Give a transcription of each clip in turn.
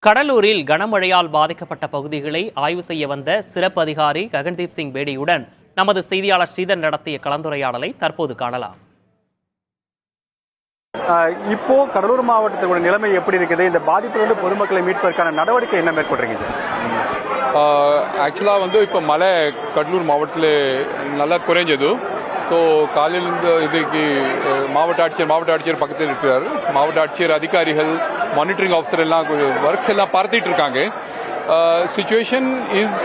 கடலூரில் கனமழையால் பாதிக்கப்பட்ட பகுதிகளை ஆய்வு செய்ய வந்த சிறப்பு அதிகாரி ககன்தீப் சிங் பேடியுடன் நமது செய்தியாளர் ஸ்ரீதர் நடத்திய கலந்துரையாடலை தற்போது காணலாம். இப்போ கடலூர் மாவட்டத்தோட நிலைமை எப்படி இருக்குது? இந்த பாதிப்பிலிருந்து பொதுமக்களை மீட்பதற்கான நடவடிக்கை என்ன மேற்கொள்றீங்க? ஆக்சுவலாக இப்போ மழை கடலூர் மாவட்டத்தில் நல்லா குறைஞ்சது. ஸோ காலையிலிருந்து இதுக்கு மாவட்ட ஆட்சியர் பக்கத்தில் இருக்கிறார். மாவட்ட ஆட்சியர் அதிகாரிகள் மானிட்டரிங் ஆஃபீஸர் எல்லாம் ஒர்க்ஸ் எல்லாம் பார்த்துட்டு இருக்காங்க. Situation is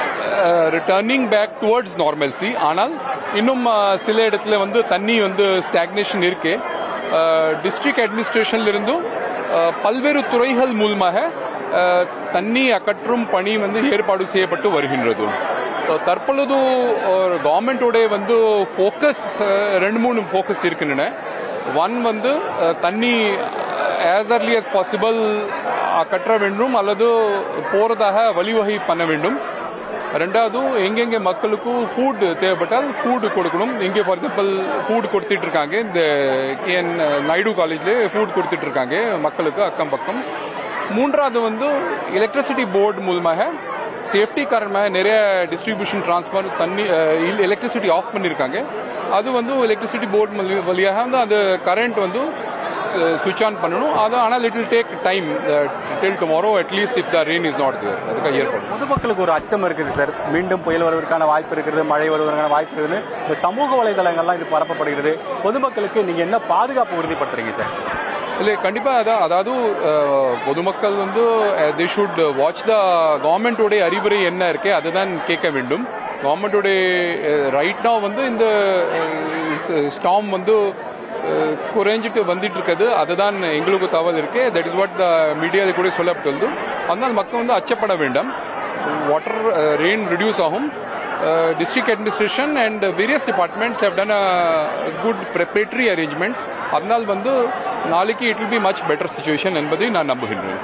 returning back towards normalcy. ஆனால் இன்னும் சில இடத்துல தண்ணி ஸ்டாக்னேஷன் இருக்கு. டிஸ்ட்ரிக்ட் அட்மினிஸ்ட்ரேஷன்ல இருந்தும் பல்வேறு துறைகள் மூலமாக தண்ணி அகற்றும் பணி ஏற்பாடு செய்யப்பட்டு வருகின்றது. தற்பொழுது கவர்மெண்டோட ஃபோக்கஸ் 2-3 ஃபோக்கஸ் இருக்கின்றன. ஒன் தண்ணி ஆஸ் அர்லி as பாசிபிள் அகற்ற வேண்டும் அல்லது போறதாக வழிவகை பண்ண வேண்டும். ரெண்டாவது எங்கெங்க மக்களுக்கு ஃபுட் தேவைப்பட்டால் ஃபுட் கொடுக்கணும். இங்கே ஃபார் எக்ஸாம்பிள் ஃபுட் கொடுத்துட்டு இருக்காங்க. இந்த KN நாயுடு காலேஜ்ல ஃபுட் கொடுத்துட்டு இருக்காங்க மக்களுக்கு அக்கம் பக்கம். மூன்றாவது எலக்ட்ரிசிட்டி போர்டு மூலமாக சேஃப்டி காரணமாக நிறைய டிஸ்ட்ரிபியூஷன் டிரான்ஸ்ஃபார் தண்ணி எலக்ட்ரிசிட்டி ஆஃப் பண்ணியிருக்காங்க. அது எலக்ட்ரிசிட்டி போர்டு வழியாக அந்த கரண்ட் சுவிட்ச் ஆன் பண்ணணும். அது ஆனால் it will take time till tomorrow at least if the rain is not there. அதுக்காக ஏற்படும். பொதுமக்களுக்கு ஒரு அச்சம் இருக்குது சார். மீண்டும் புயல் வருவதற்கான வாய்ப்பு இருக்கிறது, மழை வருவதற்கான வாய்ப்பு இருக்குது. இந்த சமூக வலைதளங்கள்லாம் இது பரப்பப்படுகிறது. பொதுமக்களுக்கு நீங்க என்ன பாதுகாப்பு உறுதிப்படுத்துறீங்க சார்? இல்லை, கண்டிப்பாக அதாவது பொதுமக்கள் they should watch the கவர்மெண்டோடைய அறிவுரை என்ன இருக்கு அதுதான் கேட்க வேண்டும். கவர்மெண்டோடைய ரைட் நவ் இந்த ஸ்டாம் குறைஞ்சிட்டு வந்துட்டு இருக்குது. அதுதான் எங்களுக்கு தகவல் இருக்கு. தட் இஸ் வாட் த மீடியாவில் கூட சொல்லப்பட்டுள்ளது. அதனால் மக்கள் அச்சப்பட வேண்டாம். வாட்டர் ரெயின் ரெடியூஸ் ஆகும். District administration and various departments have done a good preparatory arrangements. அதனால் நாளைக்கு it will be much better situation என்பதை நான் நம்புகின்றேன்.